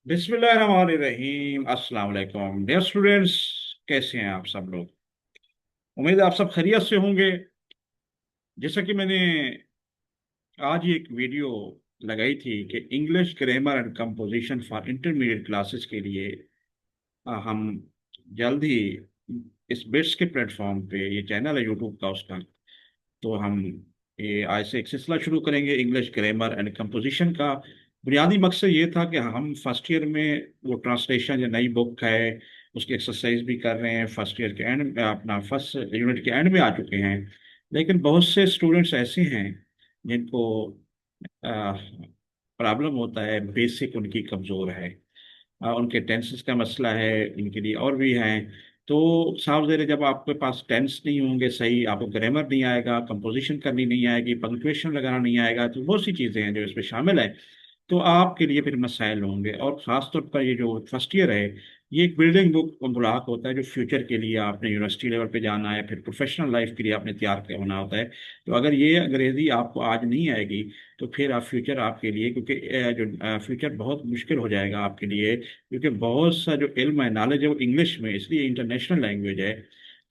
बिस्मिल्लाहिर्रहमानिर्रहीम। अस्सलाम वालेकुम डियर स्टूडेंट्स। कैसे हैं आप सब लोग? उम्मीद है आप सब खैरियत से होंगे। जैसा कि मैंने आज ही एक वीडियो लगाई थी कि English grammar and composition for intermediate classes के लिए हम जल्द ही इस बिट्स के प्लेटफॉर्म पे, ये चैनल है यूट्यूब का उसका, तो हम ये आज से एक सिलसिला शुरू करेंगे इंग्लिश ग्रामर एंड कंपोजिशन का। बुनियादी मकसद ये था कि हम फर्स्ट ईयर में वो ट्रांसलेशन या नई बुक है उसकी एक्सरसाइज भी कर रहे हैं। फर्स्ट ईयर के एंड में, अपना फर्स्ट यूनिट के एंड में आ चुके हैं। लेकिन बहुत से स्टूडेंट्स ऐसे हैं जिनको प्रॉब्लम होता है, बेसिक उनकी कमज़ोर है। उनके टेंसेस का मसला है, उनके लिए और भी हैं। तो साफ ज़ाहिर है, जब आपके पास टेंस नहीं होंगे सही, आपको ग्रामर नहीं आएगा, कंपोजिशन करनी नहीं आएगी, पंक्चुएशन लगाना नहीं आएगा, तो बहुत सी चीज़ें हैं जो इसमें शामिल है। तो आपके लिए फिर मसाइल होंगे। और ख़ास तौर पर ये जो फर्स्ट ईयर है, ये एक बिल्डिंग बुक ब्लॉक होता है जो फ्यूचर के लिए आपने यूनिवर्सिटी लेवल पे जाना है, फिर प्रोफेशनल लाइफ के लिए आपने तैयार होना होता है। तो अगर ये अंग्रेज़ी आपको आज नहीं आएगी तो फिर आप फ्यूचर आपके लिए, क्योंकि जो फ्यूचर बहुत मुश्किल हो जाएगा आपके लिए, क्योंकि बहुत सा जो इल्म है, नॉलेज है, वो इंग्लिश में, इसलिए इंटरनेशनल लैंग्वेज है।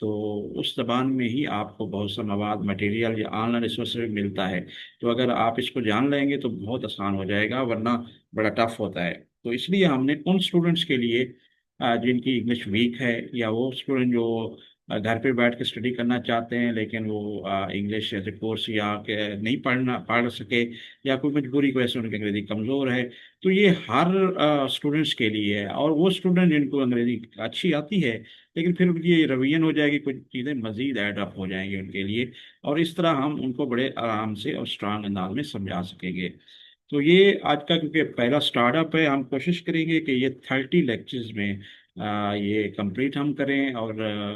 तो उस जबान में ही आपको बहुत सा मवाद, मटेरियल या ऑनलाइन रिसोर्स भी मिलता है। तो अगर आप इसको जान लेंगे तो बहुत आसान हो जाएगा, वरना बड़ा टफ होता है। तो इसलिए हमने उन स्टूडेंट्स के लिए जिनकी इंग्लिश वीक है, या वो स्टूडेंट जो घर पे बैठ के स्टडी करना चाहते हैं लेकिन वो इंग्लिश एज ए कोर्स या नहीं पढ़ सके, या कोई मजबूरी की वजह से उनकी अंग्रेजी कमज़ोर है, तो ये हर स्टूडेंट्स के लिए है। और वो स्टूडेंट जिनको अंग्रेजी अच्छी आती है लेकिन फिर उनकी रवियन हो जाएगी, कुछ चीज़ें मज़ीद ऐड अप हो जाएंगी उनके लिए, और इस तरह हम उनको बड़े आराम से और स्ट्रांग अंदाज में समझा सकेंगे। तो ये आज का क्योंकि पहला स्टार्टअप है, हम कोशिश करेंगे कि ये 30 लेक्चर्स में ये कंप्लीट हम करें, और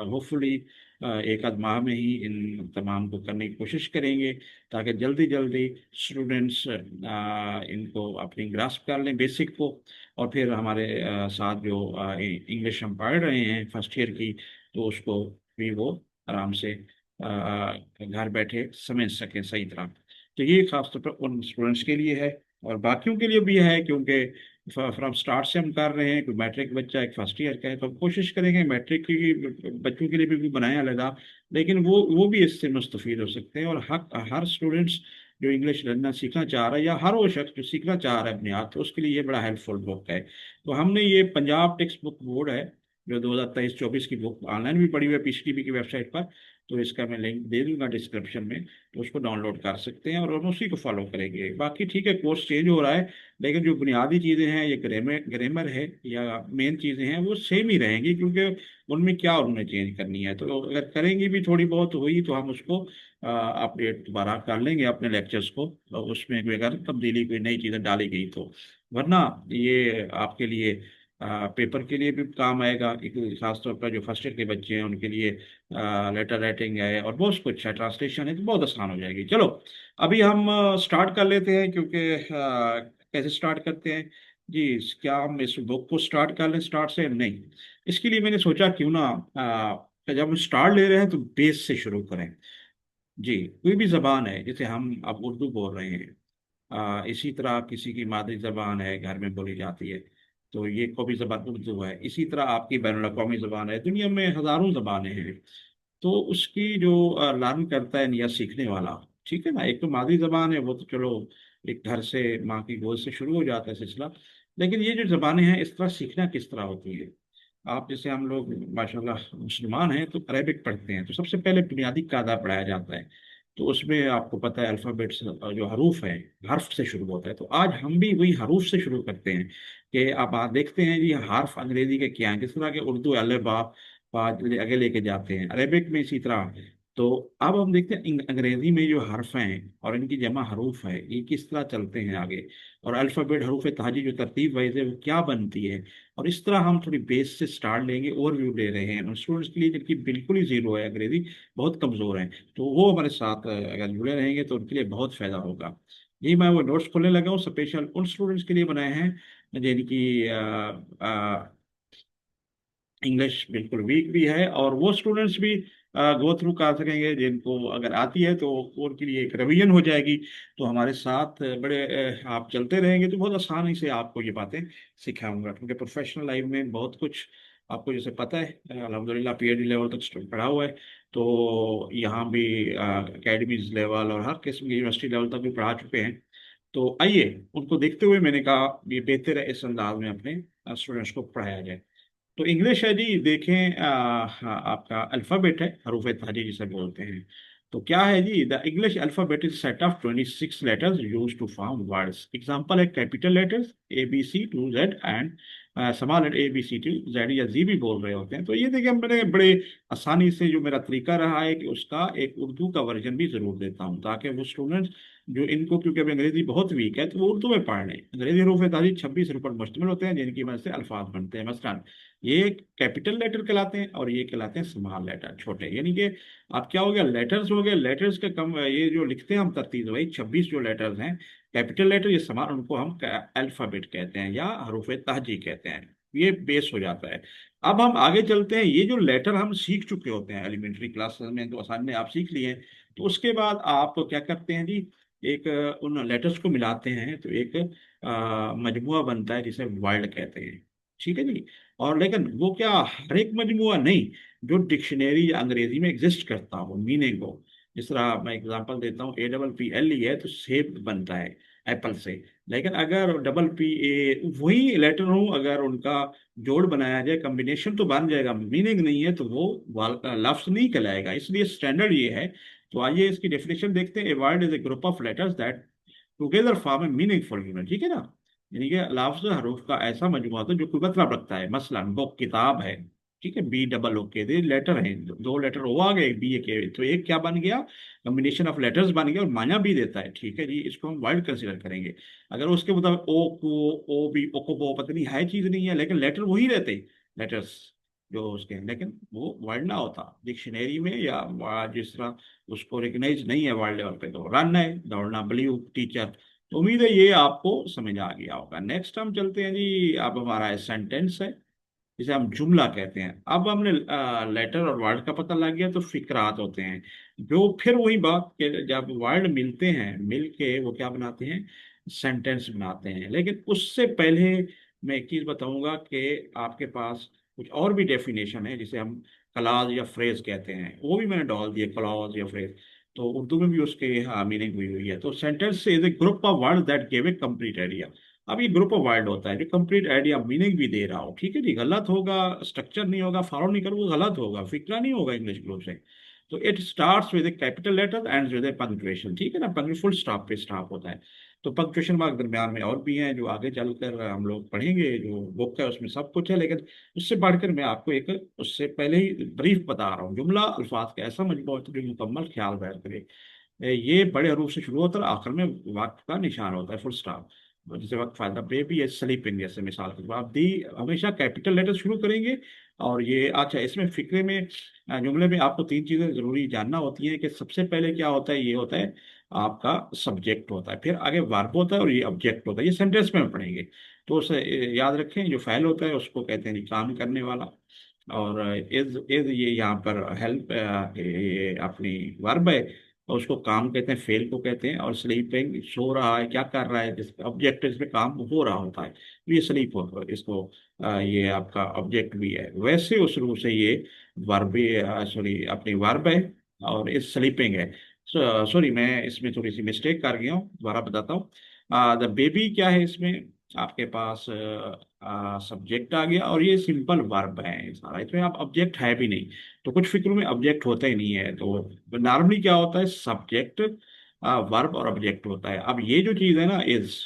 होपफुली एक आध माह में ही इन तमाम को करने की कोशिश करेंगे, ताकि जल्दी जल्दी स्टूडेंट्स इनको अपनी ग्रास्प कर लें बेसिक को। और फिर हमारे साथ जो इंग्लिश हम पढ़ रहे हैं फर्स्ट ईयर की, तो उसको भी वो आराम से घर बैठे समझ सकें सही तरह। तो ये खासतौर पर उन स्टूडेंट्स के लिए है, और बाकियों के लिए भी है, क्योंकि फ्रॉम स्टार्ट से हम कर रहे हैं। कोई मैट्रिक बच्चा एक फर्स्ट ईयर का है तो हम कोशिश करेंगे मैट्रिक की बच्चों के लिए भी बनाया अलग, लेकिन वो भी इससे मुस्तफ़ीद हो सकते हैं। और हर स्टूडेंट्स जो इंग्लिश लर्नर सीखना चाह रहा है, या हर वो शख्स जो सीखना चाह रहा है अपने आप, तो उसके लिए ये बड़ा हेल्पफुल बुक है। तो हमने ये पंजाब टेक्स्ट बुक बोर्ड है जो 2023-24 की बुक ऑनलाइन भी पड़ी हुई है पीसीटीबी की वेबसाइट पर, तो इसका मैं लिंक दे दूंगा डिस्क्रिप्शन में, तो उसको डाउनलोड कर सकते हैं और हम उसी को फॉलो करेंगे। बाकी ठीक है, कोर्स चेंज हो रहा है, लेकिन जो बुनियादी चीज़ें हैं, ये ग्रामर ग्रामर है या मेन चीज़ें हैं, वो सेम ही रहेंगी, क्योंकि उनमें क्या उन्होंने चेंज करनी है। तो अगर करेंगी भी थोड़ी बहुत हुई तो हम उसको अपडेट दोबारा कर लेंगे अपने लेक्चर्स को, और उसमें कोई अगर तब्दीली, कोई नई चीज़ें डाली गई तो। वरना ये आपके लिए पेपर के लिए भी काम आएगा, एक खासतौर पर जो फर्स्ट ईयर के बच्चे हैं उनके लिए लेटर राइटिंग है और बहुत कुछ है, ट्रांसलेशन है, तो बहुत आसान हो जाएगी। चलो अभी हम स्टार्ट कर लेते हैं, क्योंकि कैसे स्टार्ट करते हैं जी? क्या हम इस बुक को स्टार्ट कर लें स्टार्ट से? नहीं, इसके लिए मैंने सोचा क्यों ना जब हम स्टार्ट ले रहे हैं तो बेस से शुरू करें। जी, कोई भी जबान है, जैसे हम अब उर्दू बोल रहे हैं, इसी तरह किसी की मादरी जबान है, घर में बोली जाती है, तो ये कौमी जबान उर्दू है। इसी तरह आपकी बैनुल अक़वामी जबान है, दुनिया में हजारों जबानें हैं। तो उसकी जो लर्न करता है या सीखने वाला, ठीक है ना, एक तो मादरी जबान है, वो तो चलो एक घर से, माँ की गोद से शुरू हो जाता है सिलसिला। लेकिन ये जो जबानें हैं, इस तरह सीखना किस तरह होती है? आप जैसे हम लोग माशाल्लाह मुसलमान हैं तो अरेबिक पढ़ते हैं, तो सबसे पहले बुनियादी कायदा पढ़ाया जाता है। तो उसमें आपको पता है अल्फ़ाबेट्स, जो हरूफ है, हर्फ से शुरू होता है। तो आज हम भी वही हरूफ से शुरू करते हैं कि आप देखते हैं जी, हर्फ अंग्रेजी के क्या हैं, जिस तरह के उर्दू अल्फ बा बा आगे लेके जाते हैं, अरेबिक में इसी तरह। तो अब हम देखते हैं अंग्रेजी में जो हर्फ हैं और इनकी जमा हरूफ है, ये किस तरह चलते हैं आगे, और अल्फ़ाबेट हरूफ ताजी जो तरतीब वाइज है वो क्या बनती है। और इस तरह हम थोड़ी बेस से स्टार्ट लेंगे, ओवरव्यू ले रहे हैं उन स्टूडेंट्स के लिए जिनकी बिल्कुल ही जीरो है, अंग्रेजी बहुत कमज़ोर है। तो वो हमारे साथ अगर जुड़े रहेंगे तो उनके लिए बहुत फ़ायदा होगा। यही मैं वो नोट्स खोलने लगा हूँ, स्पेशल उन स्टूडेंट्स के लिए बनाए हैं जिनकी इंग्लिश बिल्कुल वीक भी है, और वो स्टूडेंट्स भी गो थ्रू कर सकेंगे। जिनको अगर आती है तो उनके लिए एक रिवीजन हो जाएगी। तो हमारे साथ बड़े आप चलते रहेंगे तो बहुत आसानी से आपको ये बातें सिखाऊंगा, क्योंकि प्रोफेशनल लाइफ में बहुत कुछ आपको जैसे पता है, अल्हम्दुलिल्लाह पीएचडी लेवल तक स्टूडेंट पढ़ा हुआ है। तो यहाँ भी एकेडमीज लेवल और हर किस्म की यूनिवर्सिटी लेवल तक भी पढ़ा चुके हैं। तो आइए उनको देखते हुए मैंने कहा ये बेहतर है इस अंदाज में अपने स्टूडेंट्स को पढ़ाया जाए। तो इंग्लिश है जी, देखें हाँ, आपका अल्फ़ाबेट है, हरूफ ताजी जिसे बोलते हैं। तो क्या है जी, the English alphabet is set of 26 letters use to form words. Example है capital letters ABC to Z and small letter ABC to Z या जी भी बोल रहे होते हैं। तो ये देखिए मैंने बड़े आसानी से जो मेरा तरीका रहा है कि उसका एक उर्दू का वर्जन भी जरूर देता हूँ, ताकि वो स्टूडेंट्स जो इनको, क्योंकि अभी अंग्रेजी बहुत वीक है, तो वो उर्दू में पढ़ लें। अंग्रेजी हरूफ ताजी 26 हरूफ पर मुश्तमिल होते हैं, जिनकी वजह से अल्फाज बनते हैं। मसलन ये कैपिटल लेटर कहलाते हैं और ये कहलाते हैं स्मॉल लेटर, छोटे। यानी कि आप क्या हो गया, लेटर्स हो गए, लेटर्स के कम ये जो लिखते हैं हम तरतीब वही 26 जो लेटर्स हैं कैपिटल लेटर, ये स्मॉल, उनको हम अल्फाबेट कहते हैं या हरूफ तहजी कहते हैं। ये बेस हो जाता है। अब हम आगे चलते हैं। ये जो लेटर हम सीख चुके होते हैं एलिमेंट्री क्लासेस में, तो आसानी में आप सीख लिए हैं। तो उसके बाद आप क्या करते हैं जी, एक उन लेटर्स को मिलाते हैं तो एक मजमुआ बनता है जिसे वर्ड कहते हैं। ठीक है जी। और लेकिन वो क्या, हर एक मजमुआ नहीं, जो डिक्शनरी या अंग्रेजी में एग्जिस्ट करता हो मीनिंग हो। जिस तरह मैं एग्जांपल देता हूँ, APPLE है तो सेब बनता है एप्पल से। लेकिन अगर PPA वही लेटर हो, अगर उनका जोड़ बनाया जाए, कॉम्बिनेशन तो बन जाएगा, मीनिंग नहीं है तो वो लफ्ज नहीं कहलाएगा। इसलिए स्टैंडर्ड ये है। तो आइए इसकी डेफिनेशन देखते हैं। A word is a group of letters that together form A meaningful unit. ठीक है ना। यानी कि लफ्ज हरूफ का ऐसा मजमूआ होता है जो कोई मतलब रखता है। मसलन बुक किताब है, ठीक है, B O K, लेटर है, दो लेटर ओ आ गए, बी ए के, तो एक क्या बन गया, कॉम्बिनेशन ऑफ लेटर्स बन गया और माना भी देता है। ठीक है जी, इसको हम वर्ड कंसिडर करेंगे। अगर उसके मुताबिक ओ को, ओ बी ओ को बो, पता नहीं है चीज नहीं है, लेकिन लेटर वही रहते, लेटर्स जो उसके हैं, लेकिन वो वर्ड ना होता डिक्शनरी में, या जिस तरह उसको रिकग्नाइज नहीं है वर्ल्ड लेवल पे। तो रन है, दौड़ना, ब्लू टीचर। तो उम्मीद है ये आपको समझ आ गया होगा। नेक्स्ट हम चलते हैं जी, अब हमारा सेंटेंस है जिसे हम जुमला कहते हैं। अब हमने लेटर और वर्ड का पता लग गया, तो फिक्रात होते हैं जो फिर वही बात कि जब वर्ड मिलते हैं, मिल के वो क्या बनाते हैं, सेंटेंस बनाते हैं। लेकिन उससे पहले मैं एक चीज बताऊंगा कि आपके पास कुछ और भी डेफिनेशन है जिसे हम क्लॉज या फ्रेज कहते हैं, वो भी मैंने डाल दिए, क्लॉज या फ्रेज। तो उर्दू में भी उसके मीनिंग हुई हुई है। तो sentence is a group of word that give a complete idea. अब ये ग्रुप ऑफ वर्ड होता है जो कंप्लीट आइडिया, मीनिंग भी दे रहा हो। ठीक है जी, गलत होगा, स्ट्रक्चर नहीं होगा, फॉलो नहीं करोगे गलत होगा, फिक्रा नहीं होगा इंग्लिश ग्रुप से। तो it starts with a capital letter and with a punctuation. ठीक है ना, पंक्चुएशन फुल स्टॉप पे स्टॉप होता है। तो पंक्चुएशन मार्क दरमियान में और भी हैं जो आगे चलकर हम लोग पढ़ेंगे, जो बुक है उसमें सब कुछ है। लेकिन उससे बढ़कर मैं आपको एक, उससे पहले ही ब्रीफ बता रहा हूँ। जुमला अल्फाज का ऐसा मजमूआ होता है जो मुकम्मल ख्याल बयान करे। ये बड़े हरूफ से शुरू होता है, आखिर में वक्त का निशान होता है, फुल स्टॉप। जैसे वक्त फायदा, बेबी है, स्लीपिंग, जैसे मिसाल के तौर पर आप दी हमेशा कैपिटल लेटर शुरू करेंगे। और ये अच्छा, इसमें फिक्रे में जुमले में आपको तीन चीजें जरूरी जानना होती हैं कि सबसे पहले क्या होता है, ये होता है आपका सब्जेक्ट होता है, फिर आगे वर्ब होता है और ये ऑब्जेक्ट होता है। ये सेंटेंस में हम पढ़ेंगे। तो उसे याद रखें, जो फाइल होता है उसको कहते हैं जी काम करने वाला। और इज ये यहाँ पर हेल्प, ये अपनी वर्ब है, और उसको काम कहते हैं, फेल को कहते हैं। और स्लीपिंग, सो रहा है, क्या कर रहा है, जिस ऑब्जेक्ट जिसमें काम हो रहा होता है, तो ये स्लीप हो, इसको ये आपका ऑब्जेक्ट भी है। वैसे उस रूप से ये वर्ब, सॉरी अपनी वर्ब है और इस स्लीपिंग है। सॉरी मैं इसमें थोड़ी सी मिस्टेक कर गया हूँ, दोबारा बताता हूँ। द बेबी क्या है इसमें, आपके पास सब्जेक्ट आ गया और ये सिंपल वर्ब है सारा, इसमें आप ऑब्जेक्ट है भी नहीं। तो कुछ फिक्रों में ऑब्जेक्ट होता ही नहीं है। तो नॉर्मली क्या होता है, सब्जेक्ट, वर्ब और ऑब्जेक्ट होता है। अब ये जो चीज है ना, इज,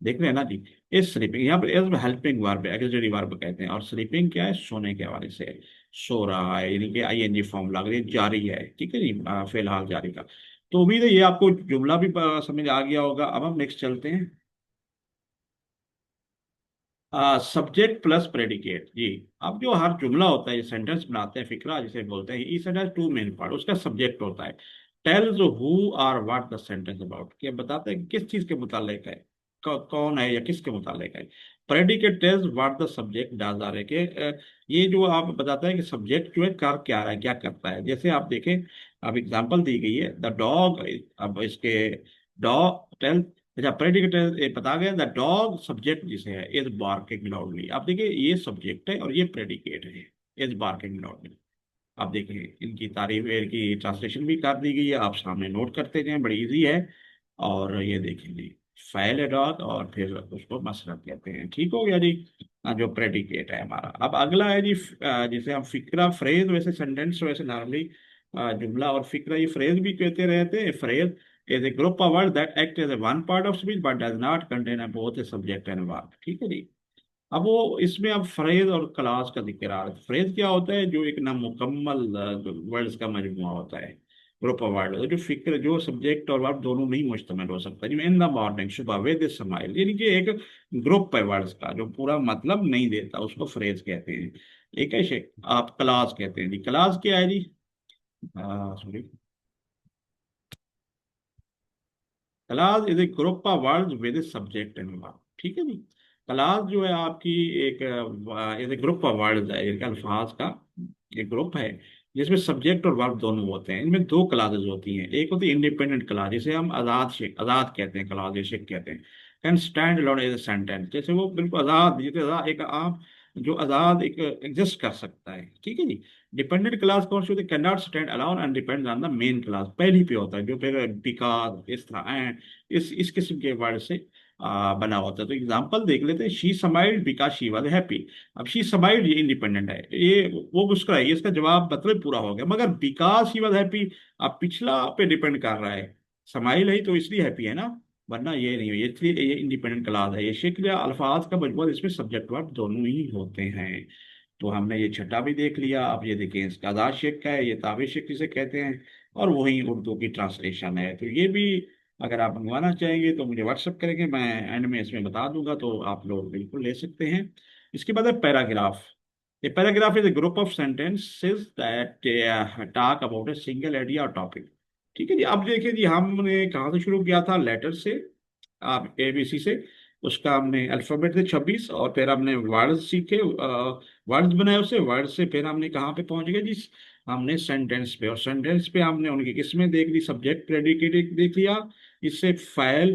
देख रहे हैं ना जी, इज स्लीपिंग, यहाँ पर इज हेल्पिंग वर्ब है, ऑक्सिलरी वर्ब कहते हैं। और स्लीपिंग क्या है, सोने के हवाले से है, सो रहा है, यानी कि ING फॉर्म लग रही है, जारी है। ठीक है जी, फिलहाल जारी का। तो उम्मीद है ये आपको जुमला भी समझ आ गया होगा। अब हम नेक्स्ट चलते हैं। सब्जेक्ट प्लस प्रेडिकेट जी। अब जो हर जुमला होता है, ये सेंटेंस बनाते हैं, फिक्रा जिसे बोलते हैं, इस सेंटेंस टू मेन पार्ट, उसका सब्जेक्ट होता है। Tells who or what the sentence about, कि बताते हैं कि किस चीज के मुतालिक है। कौन है या किसके मुतालिक है। Predicate tells what the subject does or है कि ये जो आप बताता है कि सब्जेक्ट जो है कर क्या रहा है, क्या करता है। जैसे आप देखें, अब एग्जांपल दी गई है द डॉग, अब इसके डॉग टेल, अच्छा प्रेडिकेट ये बता गया द डॉग सब्जेक्ट जिसे है इज बार्किंग लाउडली। आप देखिए ये सब्जेक्ट है और ये प्रेडिकेट है इज बार्किंग लाउडली। आप देखिए इनकी तारीफ, इनकी ट्रांसलेशन भी कर दी गई है, आप सामने नोट करते जाएं, बड़ी इजी है। और ये देखिए जी, फाइल है डॉग और फिर उसको मसरत कहते हैं। ठीक हो गया जी। जो प्रेडिकेट है हमारा। अब अगला है जी जिसे हम फिक्रा फ्रेज, वैसे सेंटेंस वैसे नॉर्मली जुमला और फिक्रा ये फ्रेज भी कहते रहते हैं। Phrase is a group of word that act as a one part of speech but does not contain both a subject and verb. ठीक है जी। अब वो इसमें अब फ्रेज और क्लास का जिक्र आ रहा है। फ्रेज क्या होता है, जो एक ना मुकम्मल वर्ड्स का मजमूआ होता है, ग्रुप ऑफ वर्ड। जो फिक्र, जो सब्जेक्ट और वर्ब दोनों नहीं मुश्तमिल हो सकता। जिसमें इन द मॉर्निंग, सुबह, विद स्माइल, यानी कि एक ग्रुप है वर्ड्स का जो पूरा मतलब नहीं देता, उसको फ्रेज कहते हैं। एक है शेख, आप क्लास कहते हैं जी। क्लास क्या है जी, sorry, class is a group of words with subject and verb. ठीक है जी। क्लास जो है आपकी एक is a group of words है, एक अल्फाज का एक ग्रुप है जिसमें सब्जेक्ट और वर्ब दोनों होते हैं। इनमें दो क्लासेस होती हैं। एक होती है इंडिपेंडेंट क्लास, जिसे हम आजाद शेख, आजाद कहते हैं, क्लास ये शेख कहते हैं। Can stand alone as a sentence, जैसे वो बिल्कुल आजाद, जैसे एक आप जो आजाद एक एग्जिस्ट कर सकता है। ठीक है जी। डिपेंडेंट क्लास कौन सी होती है, can not stand alone and depend on the main class, पहली पे होता है जो फिर बिकॉज इस तरह एंड इस किस्म के वर्ड से बना होता है। तो एग्जांपल देख लेते हैं। She smiled because she was happy. अब शी स्माइल्ड ये इंडिपेंडेंट है, ये वो मुस्कुराई, इसका जवाब मतलब पूरा हो गया। मगर बिकॉज शी वाज हैप्पी, अब पिछला पे डिपेंड कर रहा है। स्माइल है तो इसलिए हैप्पी है ना, वरना ये नहीं है। ये इसलिए ये इंडिपेंडेंट क्लास है। ये शिक्ल या अल्फाज का मजमूआ, इसमें सब्जेक्ट वर्ब दोनों ही होते हैं। तो हमने ये छठा भी देख लिया। अब ये देखिए इसका आजाद शेख का है, ये ताबे शेख जिसे कहते हैं, और वही उर्दू की ट्रांसलेशन है। तो ये भी अगर आप मंगवाना चाहेंगे तो मुझे व्हाट्सअप करेंगे, मैं एंड में इसमें बता दूंगा, तो आप लोग बिल्कुल ले सकते हैं। इसके बाद है पैराग्राफ। ये paragraph is a group of sentences that talk about a single idea और टॉपिक। ठीक है जी। अब देखिए जी, हमने कहाँ से शुरू किया था, लेटर से, आप ABC से। उसका हमने अल्फाबेट थे 26, और फिर हमने वर्ड्स सीखे, वर्ड्स बनाए उससे, वर्ड से फिर हमने कहाँ पे पहुंच गए जी, हमने सेंटेंस पे। और सेंटेंस पे हमने उनकी किस्में देख ली, सब्जेक्ट प्रेडिकेट देख लिया, इससे फाइल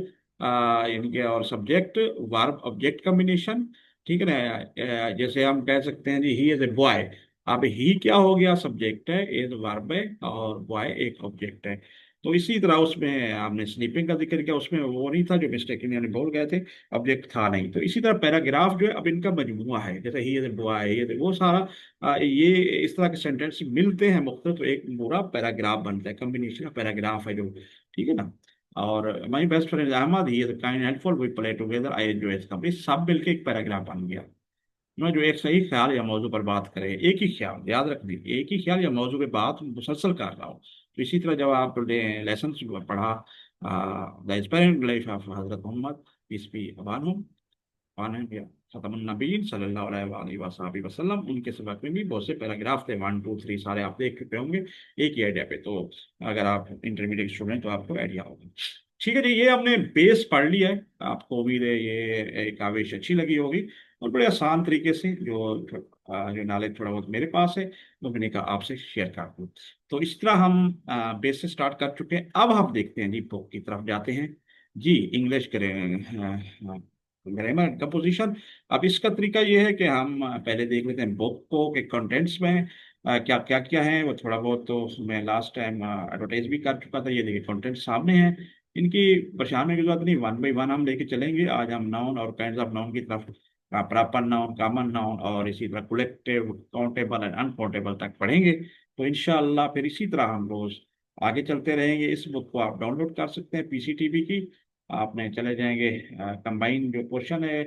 इनके, और सब्जेक्ट वर्ब ऑब्जेक्ट कॉम्बिनेशन। ठीक है ना। जैसे हम कह सकते हैं जी ही इज ए बॉय। अब ही क्या हो गया, सब्जेक्ट है, इज वर्ब है, और बॉय एक ऑब्जेक्ट है। तो इसी तरह उसमें हमने स्लीपिंग का जिक्र किया, उसमें वो नहीं था जो मिस्टेकली यानी बोल गए थे, ऑब्जेक्ट था नहीं। तो इसी तरह पैराग्राफ जो है अब इनका मजमूआ है, जैसे ही इज बॉय, ये वो सारा ये इस तरह के सेंटेंस मिलते हैं मुख्तलिफ, तो एक पूरा पैराग्राफ बनता है, कम्बिनेशन ऑफ पैराग्राफ है जो। ठीक है ना। और my best friend Ahmad, he is kind helpful, we play together, I enjoy his company, सब मिलके एक पैराग्राफ बन गया। मैं जो एक सही ख्याल या मौजू पर बात करें, एक ही ख्याल, याद रख दीजिए, एक ही ख्याल या मौजू पे बात मुसलसल कर रहा हूँ। तो इसी तरह जब आपने लेसन पढ़ा द इंस्पायरिंग लाइफ ऑफ हजरत Muhammad, peace be upon him, खतमुन नबीय्यीन सल्लल्लाहु अलैहि वसल्लम, उनके सबक में भी बहुत से पैराग्राफ थे, 1 2 3 सारे आप देख चुके होंगे एक ही आइडिया पे। तो अगर आप इंटरमीडिएट स्टूडेंट तो आपको आइडिया होगा। ठीक है जी। ये हमने बेस पढ़ लिया है, आपको उम्मीद है ये एक आवेश अच्छी लगी होगी, और बड़े आसान तरीके से जो नॉलेज थोड़ा बहुत मेरे पास है वो मैंने कहा आपसे शेयर कर दूँ। तो इस तरह हम बेस से स्टार्ट कर चुके हैं। अब हम देखते हैं जी, बुक की तरफ जाते हैं जी। इंग्लिश करें ग्रामर कंपोजिशन। अब इसका तरीका ये है कि हम पहले देख लेते हैं बुक को के कंटेंट्स में क्या क्या क्या है। वो थोड़ा बहुत तो मैं लास्ट टाइम एडवर्टाइज भी कर चुका था। ये देखिए कंटेंट सामने है, इनकी परेशान होने की जरूरत नहीं, वन बाई वन हम लेके चलेंगे। आज हम नाउन और काइंड्स ऑफ नाउन की तरफ, प्रॉपर नाउन, कॉमन नाउन, और इसी तरह कलेक्टिव, काउंटेबल एंड अनकाउंटेबल तक पढ़ेंगे। तो इंशाल्लाह फिर इसी तरह हम रोज आगे चलते रहेंगे। इस बुक को आप डाउनलोड कर सकते हैं PCTV की, आपने चले जाएंगे कंबाइन जो पोर्शन है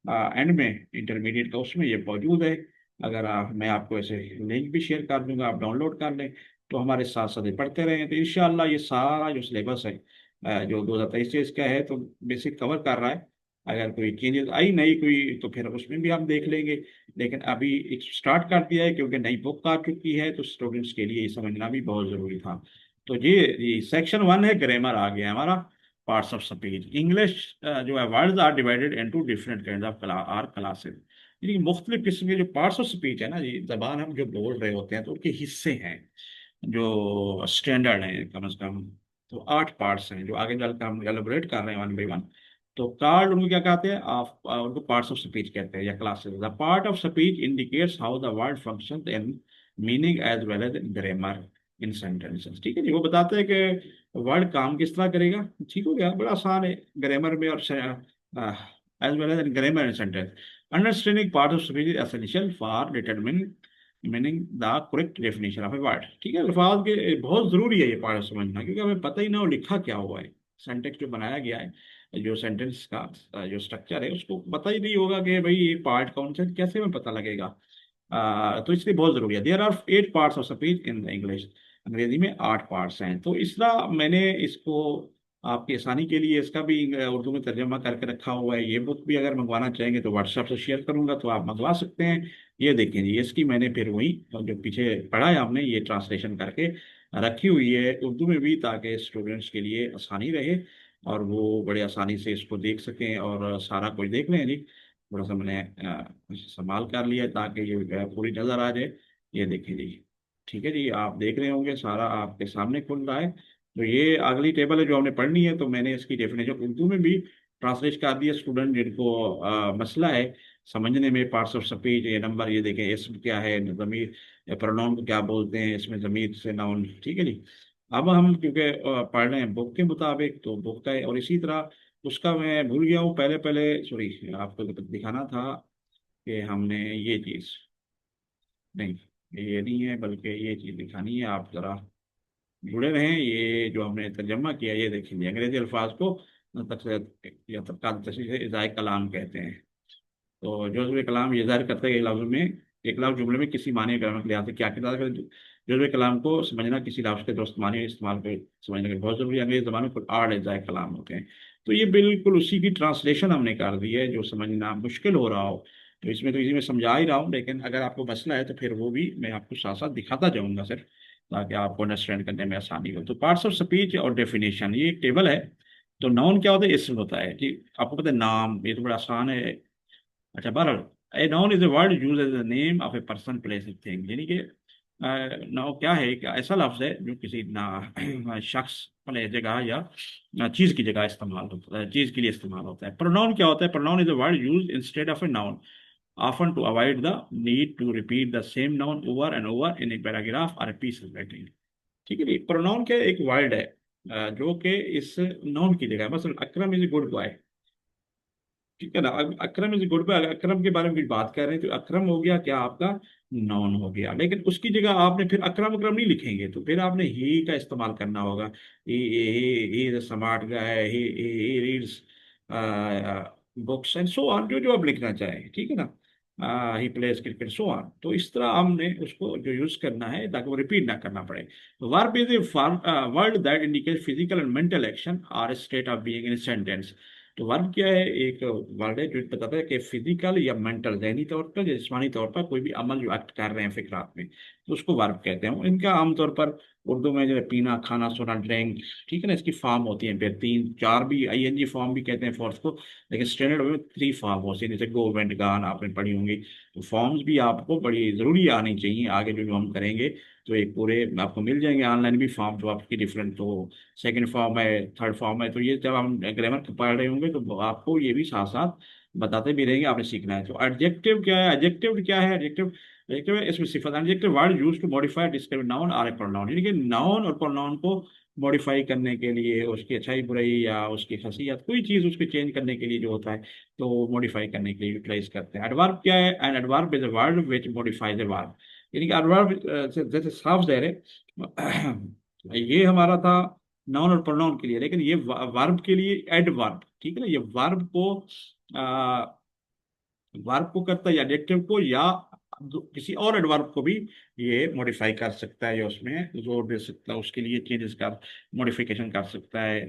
एंड में इंटरमीडिएट का, उसमें ये मौजूद है। अगर मैं आपको ऐसे लिंक भी शेयर कर दूंगा, आप डाउनलोड कर लें, तो हमारे साथ साथ ये पढ़ते रहें। तो इंशाल्लाह ये सारा जो सिलेबस है जो 2023 का है, तो बेसिक कवर कर रहा है। अगर कोई चेंजेस आई नई कोई, तो फिर उसमें भी हम देख लेंगे। लेकिन अभी एक स्टार्ट कर दिया है, क्योंकि नई बुक आ चुकी है, तो स्टूडेंट्स के लिए ये समझना भी बहुत ज़रूरी था। तो ये सेक्शन 1 है, ग्रामर आ गया हमारा। Parts of speech. इंग्लिश जो है words are divided into different kind of or classes, यानी मुख्तलिफ किस्म के जो पार्ट्स ऑफ स्पीच है ना, ये जबान हम जो बोल रहे होते हैं तो उनके हिस्से हैं जो स्टैंडर्ड हैं कम से कम। तो 8 पार्ट्स हैं जो आगे चलकर हम एलोबरेट कर रहे हैं वन बाई वन। तो कार्ड उनको क्या कहते हैं, आप उनको पार्ट्स ऑफ स्पीच कहते हैं या classes. The part of speech indicates how the word function in meaning as well as in grammar in sentences. ठीक है जी, वो बताते हैं कि वर्ड काम किस तरह करेगा। ठीक हो गया, बड़ा आसान है ग्रामर में और as well as in grammar in sentence. Understanding part of speech is essential for determine meaning the correct definition of a word. ठीक है, अल्फाज के बहुत जरूरी है ये पार्ट समझना, क्योंकि हमें पता ही ना हो लिखा क्या हुआ है। सेंटेंस जो बनाया गया है, जो सेंटेंस का जो स्ट्रक्चर है, उसको पता ही नहीं होगा कि भाई ये पार्ट कौन सा है, कैसे हमें पता लगेगा। तो इसलिए बहुत जरूरी है। There are 8 parts of speech in the English. अंग्रेजी में 8 पार्ट्स हैं। तो इस तरह मैंने इसको आपकी आसानी के लिए इसका भी उर्दू में तर्जमा करके रखा हुआ है। ये बुक भी अगर मंगवाना चाहेंगे तो व्हाट्सएप से शेयर करूंगा, तो आप मंगवा सकते हैं। ये देखें जी, इसकी मैंने फिर वही जो पीछे पढ़ा है आपने, ये ट्रांसलेशन करके रखी हुई है उर्दू में भी, ताकि स्टूडेंट्स के लिए आसानी रहे और वो बड़े आसानी से इसको देख सकें और सारा कुछ देख लें जी। थोड़ा सा मैंने संभाल कर लिया ताकि ये पूरी नज़र आ जाए। ये देखें जी, ठीक है जी, आप देख रहे होंगे सारा आपके सामने खुल रहा है। तो ये अगली टेबल है जो हमने पढ़नी है, तो मैंने इसकी डेफिनेशन उर्दू में भी ट्रांसलेट कर दिया। स्टूडेंट जिनको मसला है समझने में पार्ट्स ऑफ स्पीच, ये नंबर, ये देखें इसम क्या है, ज़मीर प्रोनाउन को क्या बोलते हैं, इसमें ज़मीर से नाउन। ठीक है जी। अब हम क्योंकि पढ़ रहे हैं बुक के मुताबिक, तो बुक का है। और इसी तरह उसका मैं भूल गया हूँ, पहले पहले सॉरी आपको दिखाना था कि हमने ये चीज़, नहीं ये नहीं है, बल्कि ये चीज़ दिखानी है। आप ज़रा जुड़े रहें। ये जो हमने तर्जमा किया, ये देखेंगे अंग्रेजी अल्फाज को तक या तत्काल तशरीह से इज़ाए कलाम कहते हैं। तो जज्ब कलाम ये जाहिर करता है कि लफ्ज़ में, एक लफ्ज़ जुमले में किसी मानी ग्रामर के लिहाज से क्या किरदार करे। जज्ब कलाम को समझना किसी लफ्ज़ के दुरुस्त मानी इस्तेमाल को समझने के लिए बहुत ज़रूरी है। अंग्रेजी ज़बान में कुल 8 कलाम होते हैं। तो ये बिल्कुल उसी की ट्रांसलेशन हमने कर दी है, जो समझना मुश्किल हो रहा हो। तो इसमें तो इसी में समझा ही रहा हूँ, लेकिन अगर आपको मसला है तो फिर वो भी मैं आपको साथ साथ दिखाता जाऊँगा सिर्फ, ताकि आपको अंडरस्टैंड करने में आसानी हो। तो पार्ट्स ऑफ स्पीच और डेफिनेशन, ये एक टेबल है। तो नाउन क्या होता है, इसम होता है जी। आपको पता है नाम, ये तो बड़ा आसान है। अच्छा, बहरहाल a noun is a word use as the name of a person place thing, यानी कि नाउन क्या है, एक ऐसा लफ्ज है जो किसी ना शख्स, प्लेस जगह या चीज की जगह इस्तेमाल होता है, चीज के लिए इस्तेमाल होता है। प्रोनाउन क्या होता है, pronoun is a word use instead of a noun often to avoid the need to repeat the same noun over and over in a paragraph or a piece of writing। ठीक है जी। Pronoun क्या है, एक word है जो कि इस noun की जगह, मतलब अकरम इज ए गुड बॉय। ठीक है ना, अकरम इज गुड बाय, अकरम के बारे में कुछ बात कर रहे हैं, तो अकरम हो गया क्या आपका नॉन हो गया। लेकिन उसकी जगह आपने फिर अकरम अकरम नहीं लिखेंगे, तो फिर आपने ही का इस्तेमाल करना होगा। He is smart guy, he reads books and so on, जो जो आप लिखना चाहें। ठीक है ना, he plays cricket so on. तो इस तरह हमने उसको जो यूज करना है ताकि वो रिपीट ना करना पड़े। Verb is a word that indicate physical and mental action और state of being in sentence. तो वर्ब क्या है, एक वर्ड है जो बताता है कि फिजिकल या मेंटल, जहनी तौर पर या जिस्मानी तौर पर कोई भी अमल जो एक्ट कर रहे हैं फिक्रात में, तो उसको वर्ब कहते हैं। इनका आमतौर पर उर्दू में जो है पीना, खाना, सोना, ड्रिंक, ठीक है ना, इसकी फॉर्म होती है फिर 3 4 भी, आईएनजी फॉर्म भी कहते हैं फोर्थ को। लेकिन स्टैंडर्ड में 3 फॉर्म होती है, जैसे गो, वेंट, गान आपने पढ़ी होंगी। तो फॉर्म्स भी आपको बड़ी ज़रूरी आनी चाहिए आगे जो जो हम करेंगे। तो एक पूरे आपको मिल जाएंगे ऑनलाइन भी फॉर्म, जो आपकी डिफरेंट, तो सेकंड फॉर्म है, थर्ड फॉर्म है। तो ये जब हम ग्रामर पढ़ रहे होंगे तो आपको ये भी साथ साथ बताते भी रहेंगे, आपने सीखना है। तो एडजेक्टिव क्या है, एडजेक्टिव क्या है, एडजेक्टिव, एडजेक्टिव है इसमें सिफत। Adjective word use to modify describe noun और ए प्रोनाउन, यानी कि नाउन और प्रोनाउन को मॉडिफाई करने के लिए, उसकी अच्छाई बुराई या उसकी खसियत, कोई चीज़ उसकी चेंज करने के लिए जो होता है, तो मॉडिफाई करने के लिए यूटिलाइज करते हैं। एडवर्ब क्या है, an adverb is a word which modifies a verb, यानी कि एडवर्ब जैसे साफ ज़ाहिर है ये हमारा था नाउन और प्रोनाउन के लिए, लेकिन ये वर्ब के लिए एडवर्ब, ठीक है ना, ये वर्ब को वर्ब को करता है या एडजेक्टिव को, या किसी और एडवर्ब को भी ये मॉडिफाई कर सकता है, या उसमें जोर दे सकता है, उसके लिए चेंजेस का मॉडिफिकेशन कर सकता है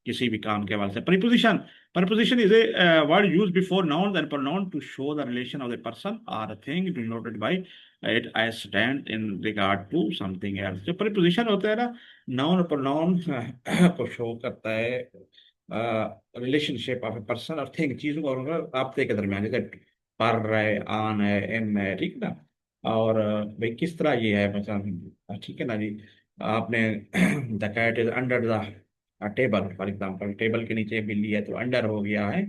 किसी भी काम के हवाले से। Preposition, preposition is a word used before nouns and pronoun to show the relation of the person or a thing denoted by it as stand in regard to something else। जो preposition होता है ना, noun और pronoun को show करता है relationship of a person और thing, चीजों और राब्ते के दरमियान, जैसे पर है, आन है, इन है, ठीक ना। और भाई किस तरह ये है, मतलब ठीक है ना जी। आपने the cat is under the table, for example table के नीचे बिल्ली है तो अंडर हो गया है।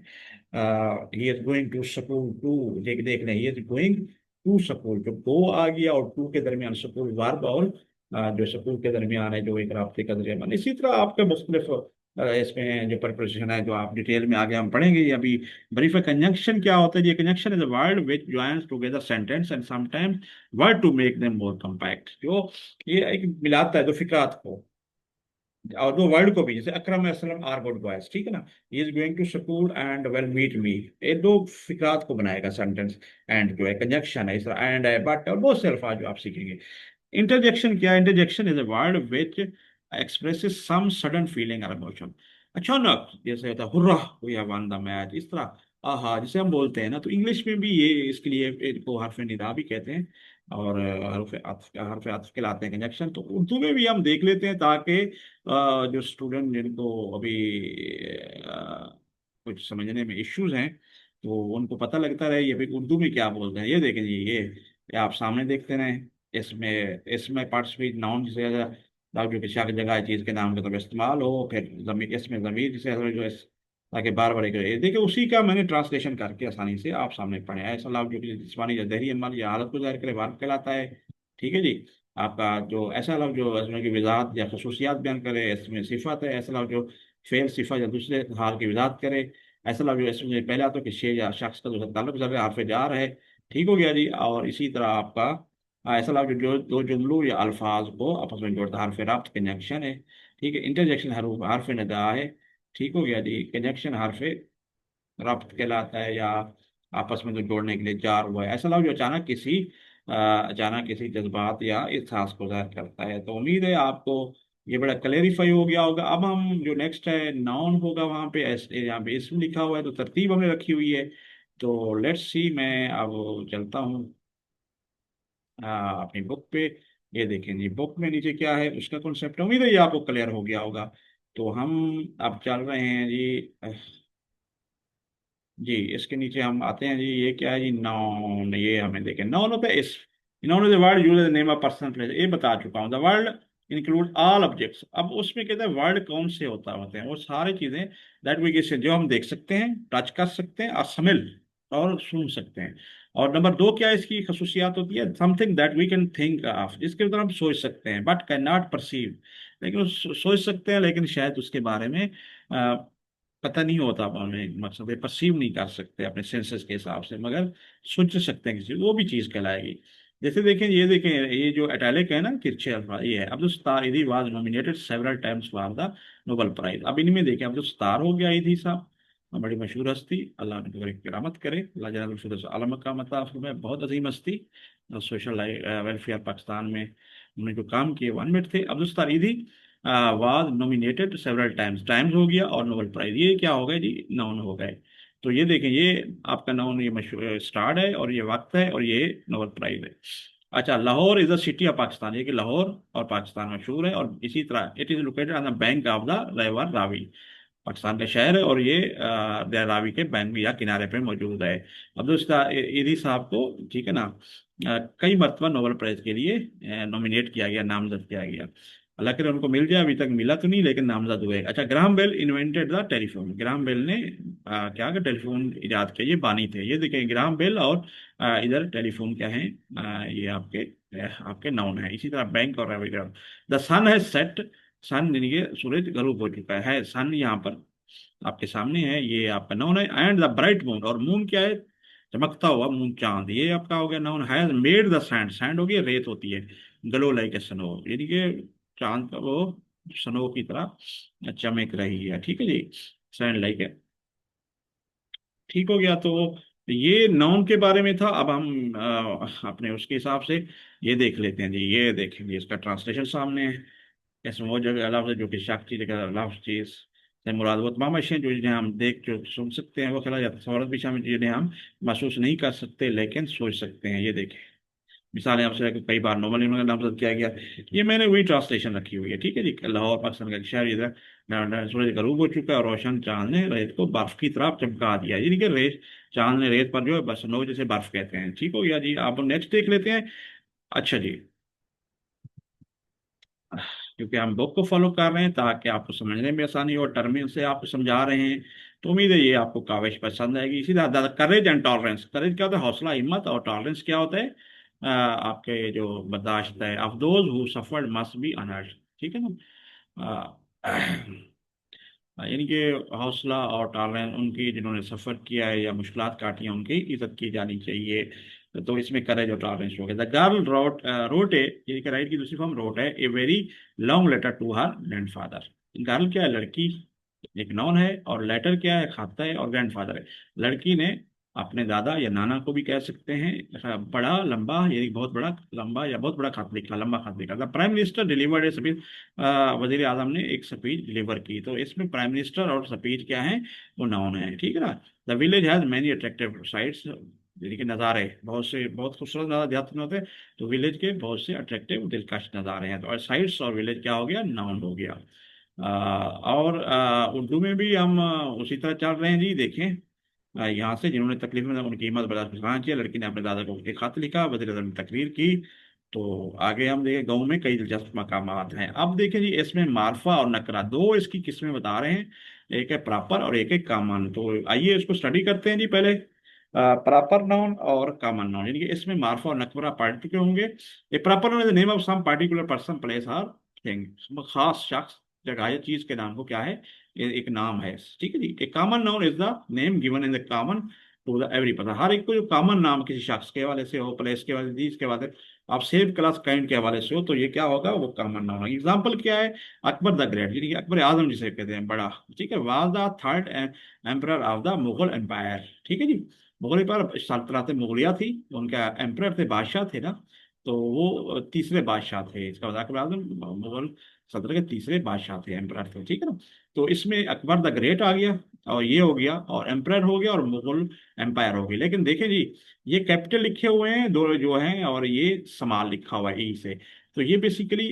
He is going to school, to देख देख रहे, he is going to school, जो गो आ गया और टू के दरमियान स्कूल वर्ब, और जो स्कूल के दरमियान है जो एक राब्ते का जरिया बने। इसी तरह आपके मुख्तलिफ इसमें जो प्रपोजिशन है जो आप डिटेल में आगे हम पढ़ेंगे। ये अभी ब्रीफ है। कंजंक्शन क्या होता है? ये conjunction is a word which joins together sentence and sometimes word to make them more compact. जो ये एक मिलाता है दो फिक्रात को और दो वर्ड को भी, जैसे Akram Aslam are good boys, ठीक है ना। He is going to school and will meet me, ये दो फिक्रात को बनाएगा सेंटेंस। एंड जो है कंजंक्शन है, इस तरह एंड है, बट और बहुत से अल्फाज जो आप सीखेंगे। इंटरजेक्शन क्या है? Interjection is a word which expresses some sudden feeling और इमोशन। अचानक जैसे होता है hurrah we have won the match, इस तरह आहा जिसे हम बोलते हैं ना, तो इंग्लिश में भी ये इसके लिए इनको हरफ निदा भी कहते हैं, और हरफ अत्फ कहलाते हैं कंजक्शन। तो उर्दू में भी हम देख लेते हैं ताकि जो स्टूडेंट जिनको अभी कुछ समझने में इश्यूज हैं तो उनको पता लगता रहे ये भाई उर्दू में क्या बोलते हैं। ये देखें जी, ये आप सामने देखते रहें। इसमें पार्टिसिपेट नाउन जिसे जो कि शक जगह चीज के नाम के तौर पर इस्तेमाल हो, फिर जमीर, इसमें जमीर जिसे जो है ताकि बार बार ये देखिए, उसी का मैंने ट्रांसलेशन करके आसानी से आप सामने पढ़े। ऐसा लफ्ज जो कि जिस्मानी या देहरी अमल या हालत को जाहिर करे वर्ब कहलाता है, ठीक है जी। आपका जो ऐसा लफ्ज जो इसमें की वजाहत या खसूसियात बयान करे, इसमें सिफत है। ऐसा लफ्ज जो फेल सिफत या दूसरे हाल की वजाहत करे। ऐसा लफ्ज जो इसमें पहले आता है कि शे या शख्स का जो ताल्लुक ज़र हार्फ जार है, ठीक हो गया जी। और इसी तरह आपका ऐसा लफ्ज जो दो जुमलों या अल्फाज को आपस में जोड़ता है, हरफ रब्त कंजंक्शन है, ठीक है। इंटरजेक्शन हरफ निदा है, ठीक हो गया जी। कंजंक्शन हरफ रब्त कहलाता है, या आपस में जो जोड़ने के लिए जार हुआ है। ऐसा लफ्ज जो अचानक किसी जज्बात या एहसास को जाहिर करता है। तो उम्मीद है आपको ये बड़ा क्लेरिफाई हो गया होगा। अब हम जो नेक्स्ट है नाउन होगा, वहाँ पे यहाँ पे इसम लिखा हुआ है तो तरतीब हमने रखी हुई है। तो लेट्स सी, मैं अब चलता हूँ अपनी बुक पे। ये देखें जी, बुक में नीचे क्या है उसका कॉन्सेप्ट, उम्मीद है ये आपको क्लियर हो गया होगा। तो हम अब चल रहे हैं जी। जी इसके नीचे हम आते हैं जी। ये क्या है जी? नाउन। ये हमें देखें, नाउन होता है इस, noun is the word used in the name of person place, ये बता चुका हूँ। The word include all objects. अब उसमें कहते हैं वर्ड कौन से होते हैं, वो सारी चीजें दैट वी कैन, जो हम देख सकते हैं, टच कर सकते हैं और स्मेल और सुन सकते हैं। और नंबर दो क्या है इसकी खसूसियात होती है? Something that we can think of, जिसके ऊपर हम सोच सकते हैं बट कैन नॉट परसीव। लेकिन सोच सकते हैं लेकिन शायद उसके बारे में पता नहीं होता हमें, मतलब ये परसीव नहीं कर सकते अपने सेंसेस के हिसाब से, मगर सोच सकते हैं किसी, वो भी चीज कहलाएगी। जैसे देखें, ये देखें, ये जो इटैलिक है ना तिरछे अल्फाज, ये है Abdul Sattar Edhi was nominated several times for the Nobel prize. अब इनमें देखें, अब्दुल सत्तार हो गया ईदी साहब, बड़ी मशहूर हस्ती, अल्लाह ने करामत करे, अल्लाह जनाब आलम का मता में बहुत अजीम हस्ती, सोशल वेलफेयर पाकिस्तान में उन्होंने जो काम किए वो अनमिट थे। Abdul Sattar Edhi was nominated several times, times हो गया और नोबेल प्राइज, ये क्या हो गए जी? नाउन हो गए। तो ये देखें, ये आपका नाउन, ये मशहूर स्टार्ट है और ये वक्त है और ये नोबेल प्राइज है। अच्छा, Lahore is the city of Pakistan, ये कि लाहौर और पाकिस्तान मशहूर है। और इसी तरह it is located on the bank of the river Ravi, Pakistan का शहर है और ये रावी के बैंक या किनारे पे मौजूद है। अब्दुल ईदी साहब को, ठीक है ना, कई मरतबा नोबेल प्राइज के लिए नॉमिनेट किया गया, नामजद किया गया। हालांकि उनको मिल जाए, अभी तक मिला तो नहीं लेकिन नामजद हुए। अच्छा, Graham Bell invented the telephone, Graham Bell ने क्या का टेलीफोन इजाद किया, ये बानी थे। ये देखिए ग्राहम बेल और इधर टेलीफोन क्या है, ये आपके नाउन है। इसी तरह बैंक और रेविग्राम। द सन है सेट, सन यानी कि सूरज गरूब हो चुका है, सन यहाँ पर आपके सामने है, ये आपका नाउन है। एंड द ब्राइट मून, और मून क्या है? चमकता हुआ मून, चांद, ये आपका हो गया noun. Has made the sand, sand हो गया रेत होती है, ग्लो लाइक ए स्नो, यानी कि चांद का वो स्नो की तरह चमक रही है, ठीक है जी, सैंड लाइक है, ठीक हो गया। तो ये नाउन के बारे में था। अब हम अपने उसके हिसाब से ये देख लेते हैं जी। ये देखेंगे, इसका ट्रांसलेशन सामने है। इसमें वो जगह लफ्ज़ है जो कि शक चीज़ का लफ्ज़ चीज़ से मुराद वो तमाम अशियाँ जो जिन्हें हम देख जो सुन सकते हैं, वो खिला जाता है। सवालत भी शामिल जिन्हें हम महसूस नहीं कर सकते लेकिन सोच सकते हैं। ये देखें, मिसाल है आपसे कई बार नोबल इन्होंने नामजद किया गया। ये मैंने वही ट्रांसलेशन रखी हुई है, ठीक है जी। लाहौर पाकिस्तान का एक शहर इधर सूरज गरूब हो चुका है और रोशन चांद ने रेत को बर्फ की तरफ चमका दिया। यानी कि रेत, चांद ने रेत पर जो है बस नो, जैसे बर्फ कहते हैं। ठीक हो गया जी, आप नेक्स्ट देख लेते हैं। अच्छा जी, क्योंकि हम बुक को फॉलो कर रहे हैं ताकि आपको समझने में आसानी हो, टर्म से आप समझा रहे हैं, तो उम्मीद है ये आपको काविश पसंद आएगी। इसी तरह करेज एंड टॉलरेंस, करेज क्या होता है, हौसला हिम्मत, और टॉलरेंस क्या होता है, आपके जो बर्दाश्त है। Of those who suffered must be honoured, ठीक है ना। यानी कि हौसला और टॉलरेंस उनकी जिन्होंने सफ़र किया है या मुश्किलात काटी हैं, उनकी इज्जत की जानी चाहिए। तो इसमें करेज और टॉलरेंस हो गया। द गर्ल रोट ए, यानी कि राइट की दूसरी फॉर्म रोट है, a very long letter to her grandfather. Girl क्या है, लड़की, एक नाउन है, और लेटर क्या है, खाता है, और ग्रैंडफादर है। लड़की ने अपने दादा या नाना को भी कह सकते हैं, बड़ा लंबा, यानी बहुत बड़ा लंबा या बहुत बड़ा खत लिखा, लंबा खत लिखा। The prime minister delivered a speech, वजीर आजम ने एक स्पीच डिलीवर की। तो इसमें प्राइम मिनिस्टर और स्पीच क्या है, वो नाउन है, ठीक है ना। The village has many attractive sites, यानी कि नज़ारे, बहुत से बहुत खूबसूरत नज़ारे देहात में होते हैं, तो विलेज के बहुत से अट्रैक्टिव दिलकश नज़ारे हैं। तो और साइट्स और विलेज क्या हो गया, नाउन हो गया। और उर्दू में भी हम उसी तरह चल रहे हैं जी, देखें। यहाँ से जिन्होंने तकलीफ में उनकी कीमत बर्दाश्त करना चाहिए, लड़की ने अपने दादा को एक खत लिखा, वज़ीर आज़म ने तकरीर की। तो आगे हम देखें, गाँव में कई दिलचस्प मकामात हैं। अब देखें जी, इसमें मारफा और नकरा दो इसकी किस्में बता रहे हैं, एक है प्रॉपर और एक है कॉमन। तो आइए इसको स्टडी करते हैं जी। पहले प्रॉपर नाउन और कॉमन नाउन, यानी कि इसमें मार्फा और नकरा पार्टिकुलर होंगे। A proper noun is the name of some particular person, place और थिंग, खास शख्स, जगह या चीज के नाम को क्या है, ये एक नाम है, ठीक है जी। A common noun is the name given in the common to the every person, हर एक को जो कॉमन नाम किसी शख्स के हवाले से हो, प्लेस के हवाले से, चीज के हवाले से, आप सेम क्लास काइंड के हवाले से हो, तो ये क्या होगा, वो कॉमन नाउन है। एग्जाम्पल क्या है, अकबर द ग्रेट, यानी कि अकबर आजम जिसे कहते हैं, बड़ा, ठीक है, was the third emperor of the Mughal empire, ठीक है जी। मुगल पर सल्तनत मुगलिया थी, उनका एम्परर थे, बादशाह थे ना, तो वो तीसरे बादशाह थे। इसका मतलब अकबर आजम मुगल सल्तनत के तीसरे बादशाह थे, एम्परर थे, ठीक है ना। तो इसमें अकबर द ग्रेट आ गया, और ये हो गया, और एम्परर हो गया, और मुगल एम्पायर हो गई। लेकिन देखें जी, ये कैपिटल लिखे हुए हैं दो जो हैं, और ये समाल लिखा हुआ है ई से। तो ये बेसिकली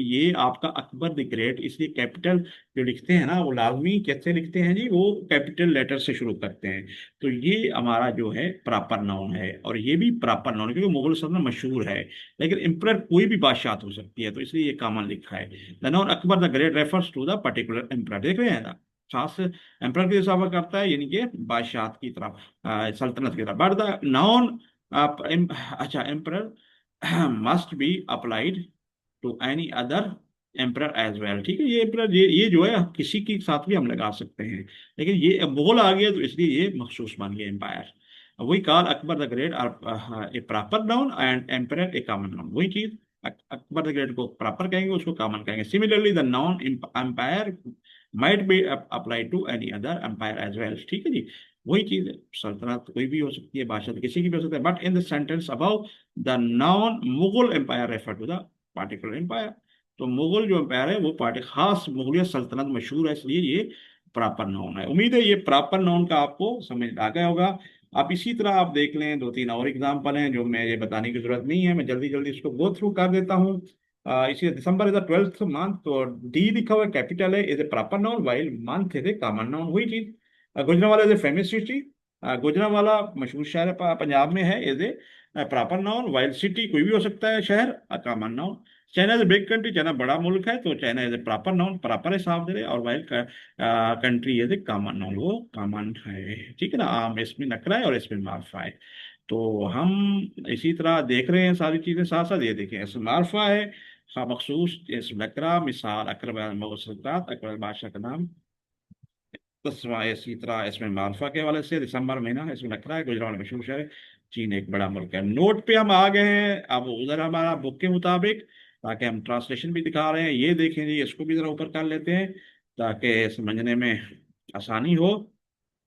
ये आपका अकबर द ग्रेट, इसलिए कैपिटल जो लिखते हैं ना, वो लाजमी कैसे लिखते हैं जी, वो कैपिटल लेटर से शुरू करते हैं। तो ये हमारा जो है प्रॉपर नाउन है, और ये भी प्रॉपर नाउन है, क्योंकि मुगल सल्तनत मशहूर है। लेकिन एम्परर कोई भी बादशाह हो सकती है, तो इसलिए ये कॉमन लिखा है। The noun Akbar the great refers to the particular emperor, देख रहे हैं ना, खास एम्परर की हिसाब करता है, यानी कि बादशाह की तरफ, सल्तनत की तरफ। बट द नाउन, अच्छा, emperor must be applied to any other emperor as well, ठीक है। ये एम्परर, ये जो है किसी के साथ भी हम लगा सकते हैं, लेकिन ये अब मुगल आ गया, तो इसलिए ये मखसूस बन गया एम्पायर। वही call Akbar the great are a proper noun and emperor a common noun, वही चीज। अकबर द ग्रेट को प्रॉपर कहेंगे, उसको कॉमन कहेंगे। Similarly the noun empire might be apply to any other empire as well, ठीक है जी। वही चीज है, सल्तनत कोई भी हो सकती है, बादशाह तो किसी की भी हो सकता है, but in the sentence above the noun Mughal empire refer to the particular empire. तो मुगल जो एम्पायर है वो पार्टी, खास मुगलिया सल्तनत मशहूर है, इसलिए ये प्रॉपर नाउन है। उम्मीद है ये प्रॉपर नाउन का आपको समझ आ गया होगा। आप इसी तरह आप देख लें, दो तीन और एग्जाम्पल हैं जो मैं ये बताने की जरूरत नहीं है, मैं जल्दी जल्दी इसको गो थ्रू कर देता हूँ। इसी दिसंबर इज द 12th मंथ, तो डी लिखा हुआ कैपिटल है, is a proper noun, while month is a common noun, वही चीज। Gujranwala is a famous city, Gujranwala मशहूर शहर है, पंजाब में है, is a proper noun, while city कोई भी हो सकता है शहर, common noun. China is big country, China बड़ा मुल्क है, तो China is a proper noun, proper है, साफ दे रहे, और while country is a common noun, वो कॉमन है, ठीक है ना। आम इसमें नकरा है और इसमें मार्फा है। तो हम इसी तरह देख रहे हैं सारी चीजें, साथ साथ ये देखें, इसमें मार्फा है, खा मखसूस, इसमें नकरा, मिसाल अकबर मुगलसरात, अकबर बादशाह का नाम। तस्वा इसी तरह इसमें मार्फा के हवाले से, दिसंबर महीना है, इसमें नकरा है, गुजरात मशहूर शहर है, चीन एक बड़ा मुल्क है। नोट पे हम आ गए हैं, अब उधर हमारा बुक के मुताबिक, ताकि हम ट्रांसलेशन भी दिखा रहे हैं, ये देखें जी, इसको भी जरा ऊपर कर लेते हैं ताकि समझने में आसानी हो।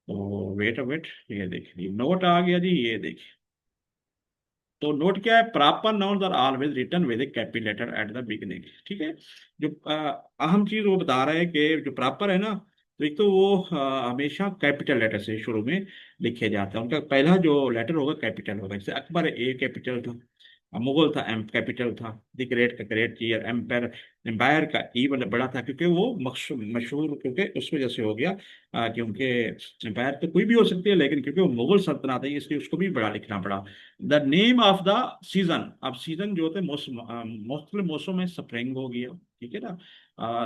तो वेट वेट, ये देखिए नोट आ गया जी, ये देखिए। तो नोट क्या है, proper nouns are always written with a capital letter at the beginning, ठीक है। जो अहम चीज वो बता रहा है कि जो प्रॉपर है ना, तो एक तो वो हमेशा कैपिटल लेटर से शुरू में लिखे जाते हैं, उनका पहला जो लेटर होगा कैपिटल होगा, जैसे अकबर ए कैपिटल था, मुगल था, एम कैपिटल था, द ग्रेट का ग्रेट ईयर, एम्पायर, एम्पायर का ई मतलब बड़ा था, क्योंकि वो मशहूर क्योंकि उस वजह से हो गया, क्योंकि एम्पायर तो कोई भी हो सकती है, लेकिन क्योंकि वो मुगल सल्तनत है इसलिए उसको भी बड़ा लिखना पड़ा। The name of the season, अब सीजन जो होते हैं मौसम, मुख्तलिफ मौसम में, स्प्रिंग हो गया, ठीक है ना,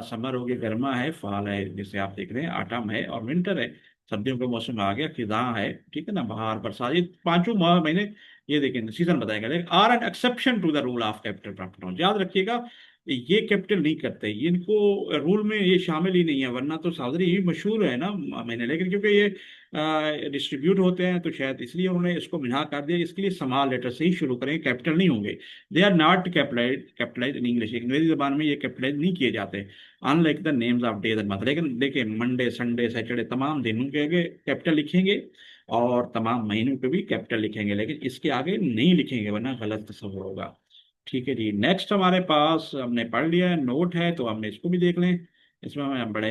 समर हो गया, गर्मा है, फॉल है जैसे आप देख रहे हैं, ऑटम है, और विंटर है, सर्दियों का मौसम आ गया, खिजां है, ठीक है ना, बहार, बरसात, ये पांचों महीने ये देखें सीजन बताएगा, लेकिन are an exception to the rule of capital profit, याद रखिएगा, ये कैपिटल नहीं करते, ये इनको रूल में ये शामिल ही नहीं है, वरना तो सादरी ये मशहूर है ना मैंने, लेकिन क्योंकि ये डिस्ट्रीब्यूट होते हैं तो शायद इसलिए उन्होंने इसको मिला कर दिया, इसके लिए स्मॉल लेटर से ही शुरू करें, कैपिटल नहीं होंगे। They are not capitalize in English, अंग्रेजी जबान में ये कैपिटलाइज नहीं किए जाते, unlike the names of days and month. लेकिन देखिए मंडे, संडे, सैटरडे, तमाम दिनों के आगे कैपिटल लिखेंगे, और तमाम महीनों पे भी कैपिटल लिखेंगे, लेकिन इसके आगे नहीं लिखेंगे वरना गलत तस्वीर होगा। ठीक है जी, नेक्स्ट हमारे पास हमने पढ़ लिया है, नोट है तो हमने इसको भी देख लें। इसमें मैं बड़े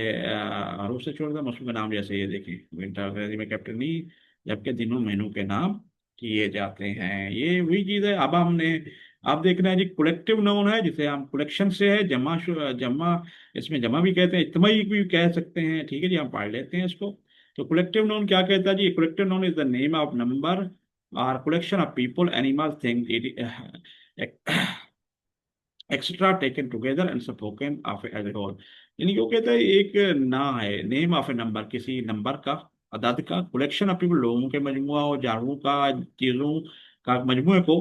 हरूफ से छोड़ दिया, मौसम का नाम जैसे ये देखें, विंटर अंग्रेजी में कैपिटल नहीं, जबकि दिनों महीनों के नाम किए जाते हैं, ये वही चीज है। अब हमने, आप देख रहे हैं जी, कलेक्टिव नाउन है जिसे हम कलेक्शन से है, जमा जमा, इसमें जमा भी कहते हैं, इज्तिमाई भी कह सकते हैं, ठीक है जी, हम पढ़ लेते हैं इसको। तो कलेक्टिव नाउन क्या कहता है जी, collective noun is the name of number और collection of people, animal, thing, extra taken together and spoken of as a whole. यानी कि वो कहता है एक ना है, नेम ऑफ ए नंबर, किसी नंबर का, अदाद का, कलेक्शन ऑफ पीपल, लोगों के मजमुआ और जानवरों का, चीजों का मजमुए को,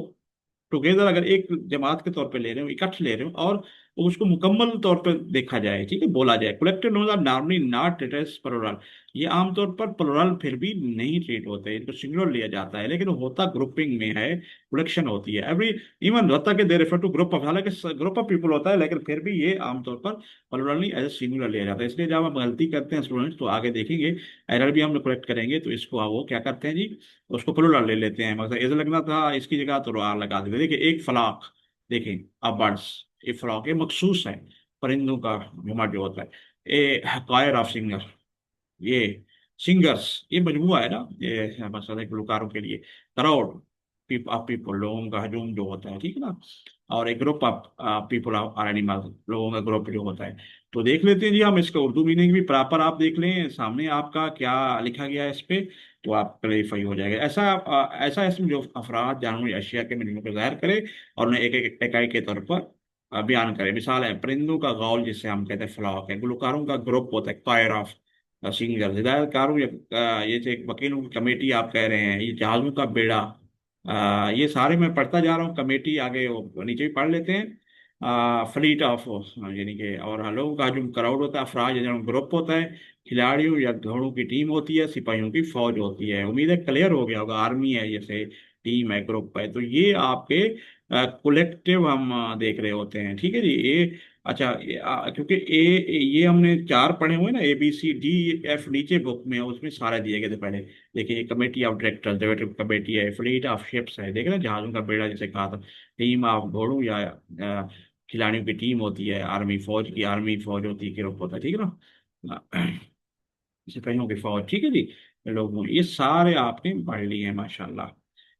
टुगेदर अगर एक जमात के तौर पे ले रहे हो, इकट्ठे ले रहे हो, और उसको मुकम्मल तौर पे देखा जाए, ठीक है, बोला जाए। Collective nouns are normally not treated as plural, ये आमतौर पर प्लुरल फिर भी नहीं ट्रीट होते, इनको सिंगुलर लिया जाता है, लेकिन होता ग्रुपिंग में है, कलेक्शन होती है, एवरी, इवन होता कि they refer to group of, हालांकि ग्रुप ऑफ पीपल होता है, लेकिन फिर भी ये आमतौर पर प्लुरल नहीं, एज सिंगुलर लिया जाता है। इसलिए जब हम गलती करते हैं स्टूडेंट्स, तो आगे देखेंगे एरर भी हम लोग करेक्ट करेंगे, तो इसको वो क्या करते हैं जी, उसको प्लुरल ले लेते हैं, मतलब एज लगना था इसकी जगह तो आर लगा देते। देखिए एक फ्लॉक, देखें अ बर्ड्स, ए फ्लॉक, ये मखसूस है, परिंदों का झुंड जो होता है, ए कॉयर ऑफ सिंगर, ये सिंगर्स, ये मजमुआ है ना, ये मसला गुलकारों के लिए, क्राउड ऑफ पीपल, लोगों का हजूम जो होता है, ठीक है ना, और एक group of people are animal, लोगों का ग्रुप जो होता है। तो देख लेते हैं जी हम इसका उर्दू मीनिंग भी प्रॉपर, आप देख लें सामने आपका क्या लिखा गया है इस पे, तो आप क्लेरिफाई हो जाएगा। ऐसा इसमें जो अफराद, जानवर या अशिया के मीनिंग को जाहिर करे और उन्हें एक एक इकाई के तौर पर बयान करे। मिसाल है, परिंदों का गौल जिसे हम कहते हैं फ्लॉक है, गुलकारों का ग्रुप होता है कॉयर ऑफ सिंगर, हिदायतकारों या ये जो एक वकीलों की कमेटी आप कह रहे हैं, ये जहाजों का बेड़ा, ये सारे मैं पढ़ता जा रहा हूँ, कमेटी आगे नीचे भी पढ़ लेते हैं, फ्लीट ऑफ, यानी कि, और लोगों का जो क्राउड होता है, अफराज या ग्रुप होता है, खिलाड़ियों या घोड़ों की टीम होती है, सिपाहियों की फौज होती है। उम्मीद है क्लियर हो गया होगा, आर्मी है जैसे, टीम है, ग्रुप है, तो ये आपके कलेक्टिव हम देख रहे होते हैं, ठीक है जी। ये अच्छा, क्योंकि ये हमने चार पढ़े हुए ना, ABCDF, नीचे बुक में उसमें सारे दिए गए थे पहले। देखिए committee of directors, director committee है, फ्लीट ऑफ शिप्स है, देख रहे हैं जहाजों का बेड़ा जैसे कहा था, टीम ऑफ घोड़ों या खिलाड़ियों की टीम होती है, आर्मी फौज की, आर्मी फौज होती है, ग्रुप होता है, ठीक है ना, सिपाहियों की फौज, ठीक है जी, लोगों, ये सारे आपने पढ़ लिए हैं माशाल्लाह।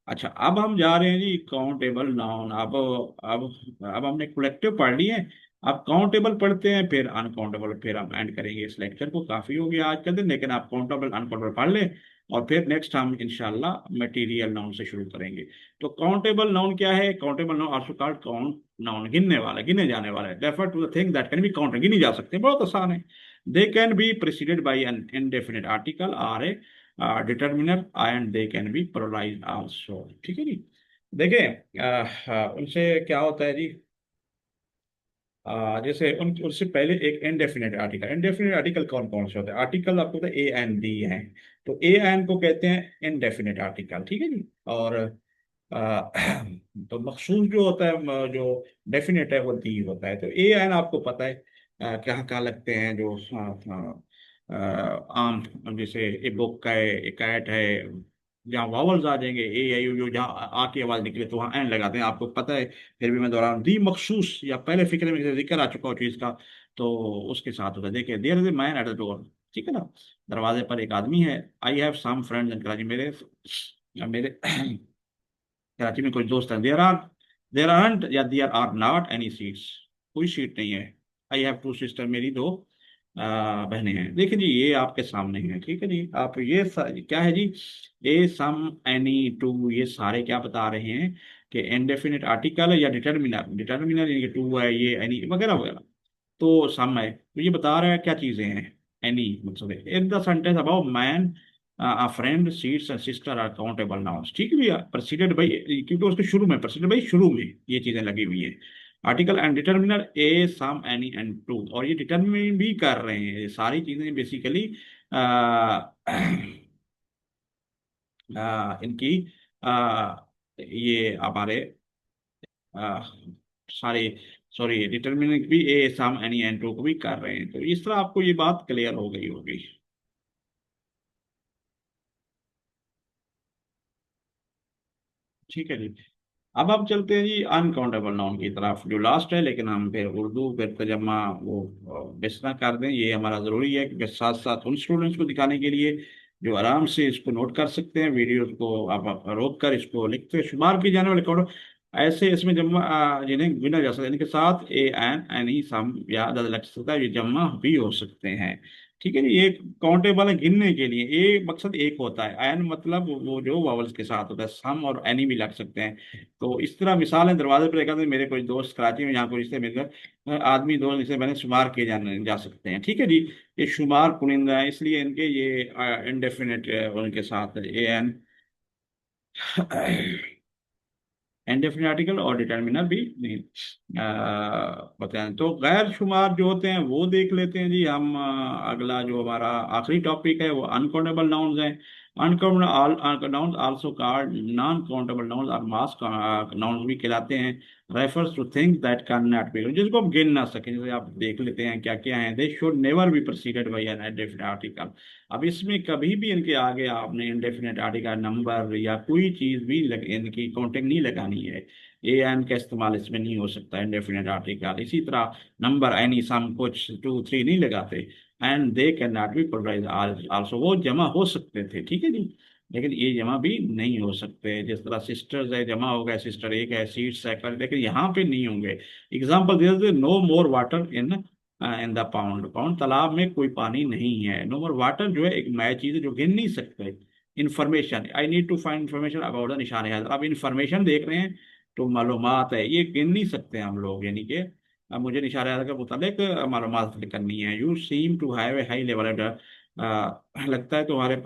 अच्छा, अब हम जा रहे हैं जी काउंटेबल नाउन। अब हमने कलेक्टिव पढ़ लिए हैं, अब काउंटेबल पढ़ते हैं, फिर अनकाउंटेबल, फिर हम एंड करेंगे इस लेक्चर को, काफी हो गया आज का दिन, लेकिन आप काउंटेबल अनकाउंटेबल पढ़ लें, और फिर नेक्स्ट हम इंशाल्लाह मटेरियल नाउन से शुरू करेंगे। तो काउंटेबल नाउन क्या है? Countable noun also called count noun, गिनने वाला, गिने जाने वाला है, refer to the thing that can be counted, गिनी जा सकते हैं, बहुत आसान है। They can be preceded by an indefinite article or a determiner, and they can be pluralized also, ठीक है जी। देखिए उनसे क्या होता है जी, जैसे उनसे पहले एक इनडेफिनेट आर्टिकल, इनडेफिनेट आर्टिकल कौन कौन से होते हैं? आर्टिकल आपको पता है ए एन दी है, तो ए एन को कहते हैं इनडेफिनेट आर्टिकल, ठीक है जी। और तो मखसूस जो होता है, जो डेफिनेट है, वो दी होता है। तो ए एन आपको पता है कहाँ कहाँ लगते हैं, जो आम, जैसे ए बुक का है, ए कैट है, जहाँ वावल्स आ जाएंगे, ए आई यू, जहाँ आ की आवाज निकले तो वहाँ एन लगाते हैं, आपको पता है, फिर भी मैं दोहराऊं, दी मखसूस, या पहले फिक्र में जिक्र आ चुका हो चीज का, तो उसके साथ होता है। देखिए, there is a man at the door, ठीक है ना, दरवाजे पर एक आदमी है। I have some friends in Karachi, मेरे मेरे कराची में कुछ दोस्त हैं। देर आरंट या there are not any seats, कोई सीट नहीं है। आई हैव टू सिस्टर, मेरी दो बहनें हैं। देखिए जी ये आपके सामने है, ठीक है जी। आप ये क्या है जी, ए सम एनी टू, ये सारे क्या बता रहे हैं कि इंडेफिनिट आर्टिकल या डिटर्मिनर, डिटर्मिनर यानी कि टू है, ये एनी वगैरह वगैरह, तो सम है। तो ये बता रहा है क्या चीजें हैं, एनी मतलब है। इन the sentence about man a friend seats and sister are countable nouns, ठीक है भैया। प्रेसिडेंट भाई, क्योंकि उसके शुरू में प्रेसिडेंट भाई शुरू में ये चीजें लगी हुई है। Article and determiner a some any and two, और ये डिटर्मिन भी कर रहे हैं। ये सारी चीजें बेसिकली इनकी आ, ये हमारे आ, सारे, सॉरी डिटर्मिनेंट भी ए सम एनी एंड टू को भी कर रहे हैं। तो इस तरह आपको ये बात क्लियर हो गई होगी। ठीक है जी। अब आप चलते हैं जी अनकाउंटेबल नाउन की तरफ, जो लास्ट है, लेकिन हम फिर उर्दू फिर तर्जमा वो बेसना कर दें, ये हमारा ज़रूरी है, क्योंकि साथ साथ उन स्टूडेंट्स को दिखाने के लिए जो आराम से इसको नोट कर सकते हैं, वीडियोस को आप रोक कर इसको लिखते शुमार की जाने वाले कौन ऐसे इसमें जमा जिन्हें गिना जा सकता है, इनके साथ ए एन एनी सम या ज्यादा लग सकता है, ये जमा भी हो सकते हैं। ठीक है जी। ये काउंटेबल है गिनने के लिए, ए मकसद एक होता है, एन मतलब वो जो वावल्स के साथ होता है, सम और एनी भी लग सकते हैं। तो इस तरह मिसाल है, दरवाजे पर एक आदमी, मेरे कुछ दोस्त कराची में यहाँ कोई रिश्ते मिलकर आदमी दोस्त जिसे मैंने शुमार किए जाने जा सकते हैं। ठीक है जी। ये शुमार कुनिंदा है, इसलिए इनके ये इंडेफिनिट उनके साथ ए एन इंडेफिनिट आर्टिकल और डिटर्मिनर भी नहीं बताएं। तो गैर शुमार जो होते हैं वो देख लेते हैं जी हम। अगला जो हमारा आखिरी टॉपिक है वो अनकाउंटेबल नाउन्स हैं। Uncountable nouns also called non countable nouns और मास नाउन्स भी कहलाते हैं। Refers two things that can not be, जिसको आप गिन ना सकें। जैसे आप देख लेते हैं क्या क्या है, they should never be proceeded by an indefinite article. अब इसमें कभी भी इनके आगे आपने इंडेफिनिट आर्टिकल नंबर या कोई चीज भी इनकी काउंटिंग नहीं लगानी है। ए एन का इस्तेमाल इसमें नहीं हो सकता इंडेफिनिट आर्टिकल। इसी तरह नंबर एनी सम कुछ टू थ्री नहीं लगाते। And they can not be provide also, वो जमा हो सकते थे, ठीक है जी, लेकिन ये जमा भी नहीं हो सकते। जिस तरह सिस्टर्स है जमा हो गया, सिस्टर एक है, सीट्स है कर, लेकिन यहाँ पे नहीं होंगे। Example they, no more water in in the pound, pound तालाब में कोई पानी नहीं है। नो मोर वाटर जो है एक नया चीज है जो गिन नहीं सकते। Information, I need to find information about the निशान है, अब इन्फॉर्मेशन देख रहे हैं तो मालूमात है, ये गिन नहीं सकते हम लोग। यानी कि अब मुझे निशान के मुताबिक मालूमात करनी है। You seem to have a high level, लगता है तुम्हारे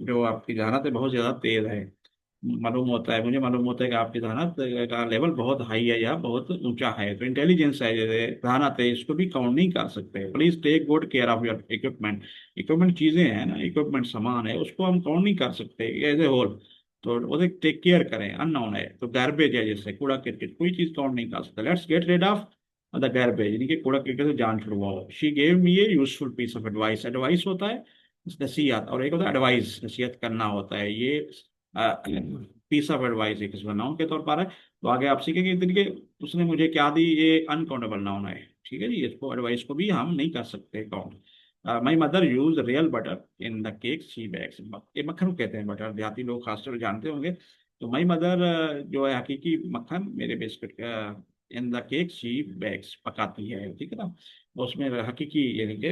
जो आपकी जहानत है बहुत ज्यादा तेज है। मालूम होता है, मुझे मालूम होता है कि आपकी जहानत का लेवल बहुत हाई है या बहुत ऊंचा है। तो इंटेलिजेंस है, जैसे जहानत है, इसको भी काउंट नहीं कर सकते। Please take good care of your equipment, equipment चीजें हैं ना, इक्विपमेंट सामान है, उसको हम काउंट नहीं कर सकते एज ए होल। तो उसे टेक केयर करें। अननोन है तो गार्बेज है, जैसे कूड़ा करकट, कोई चीज काउंट नहीं कर सकता। Let's get rid of the garbage, यानी कि कूड़ा करकट से जान छुड़वाओ। She gave me a useful piece of advice, advice होता है नसीहत, और एक होता है एडवाइस, नसीहत करना होता है। ये पीस ऑफ एडवाइस एक नाउन के तौर पर है। तो आगे आप सीखेंगे तरीके, उसने मुझे क्या दी, ये अनकाउंटेबल नाउन है। ठीक है जी। इसको एडवाइस को भी हम नहीं कर सकते count. My mother use real butter in the cake she bags, ये मक्खन को कहते हैं बटर, देहाती लोग खासतौर जानते होंगे। तो माई मदर जो है हकीकी मक्खन मेरे biscuit in the cake she bakes पकाती है, ठीक है ना। उसमें हकीकी यानी कि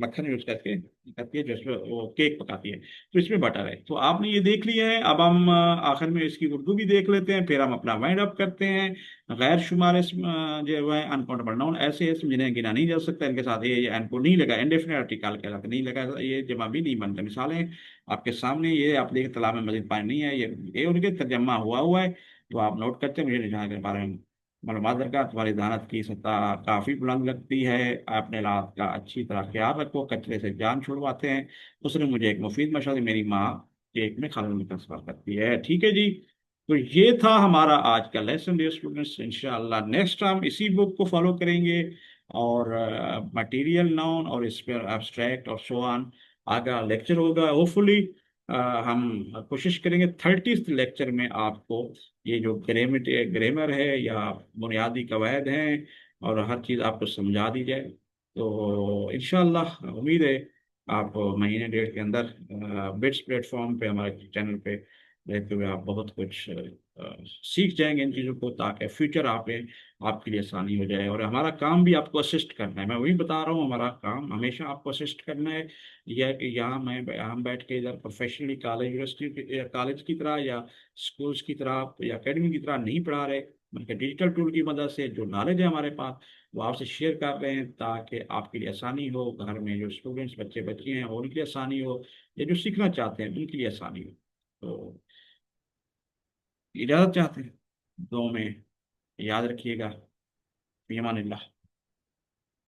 मक्खन यूज करके करती है, जिसमें वो केक पकाती है। तो इसमें बटर है। तो आपने ये देख लिया है। अब हम आखिर में इसकी उर्दू भी देख लेते हैं, फिर हम अपना वाइंड अप करते हैं। गैर शुमार इसम, जो है अनकाउंटेबल नाउन ऐसे इसम जिन्हें गिना नहीं जा सकता, इनके साथ ये एन को नहीं लगा, इंडेफिनिट आर्टिकल के साथ नहीं लगा, ये जमा भी नहीं बनता। मिसालें आपके सामने, ये आप देखें तालाब में मजीद पानी नहीं है, ये उनके तर्जमा हुआ हुआ है। तो आप नोट करते हैं, मुझे निशान के बारे में मालूमात दरकार। तुम्हारी जहानत की सतह काफी बुलंद लगती है, अपने लात का अच्छी तरह ख्याल रखो, कचरे से जान छुड़वाते हैं। उसने मुझे एक मुफीद मशवरा दी, मेरी माँ केक में खाने में तस्वर करती है। ठीक है जी। तो ये था हमारा आज का लेसन डियर स्टूडेंट्स। इंशाल्लाह नेक्स्ट हम इसी बुक को फॉलो करेंगे, और मटेरियल नाउन और इस पर एब्स्ट्रैक्ट और सो ऑन आगे लेक्चर होगा होपफुली। हम कोशिश करेंगे 30th लेक्चर में आपको ये जो ग्रामर है या बुनियादी कवायद हैं और हर चीज़ आपको समझा दी जाए। तो इंशाल्लाह उम्मीद है आप महीने डेढ़ के अंदर बिट्स प्लेटफॉर्म पे हमारे चैनल पे रहते हुए आप बहुत कुछ सीख जाएंगे इन चीज़ों को, ताकि फ्यूचर आपके लिए आसानी हो जाए। और हमारा काम भी आपको असिस्ट करना है, मैं वही बता रहा हूँ, हमारा काम हमेशा आपको असिस्ट करना है। यह कि यहाँ हम बैठ के इधर प्रोफेशनली कॉलेज यूनिवर्सिटी कॉलेज की तरह या स्कूल्स की तरह या एकेडमी की तरह नहीं पढ़ा रहे, बल्कि डिजिटल टूल की मदद से जो नॉलेज है हमारे पास वो आपसे शेयर कर रहे हैं, ताकि आपके लिए आसानी हो, घर में जो स्टूडेंट्स बच्चे बच्ची हैं उनके लिए आसानी हो, या जो सीखना चाहते हैं उनके लिए आसानी हो। तो इजाज़त चाहते हैं, दो में याद रखिएगा। फी अमानिल्लाह।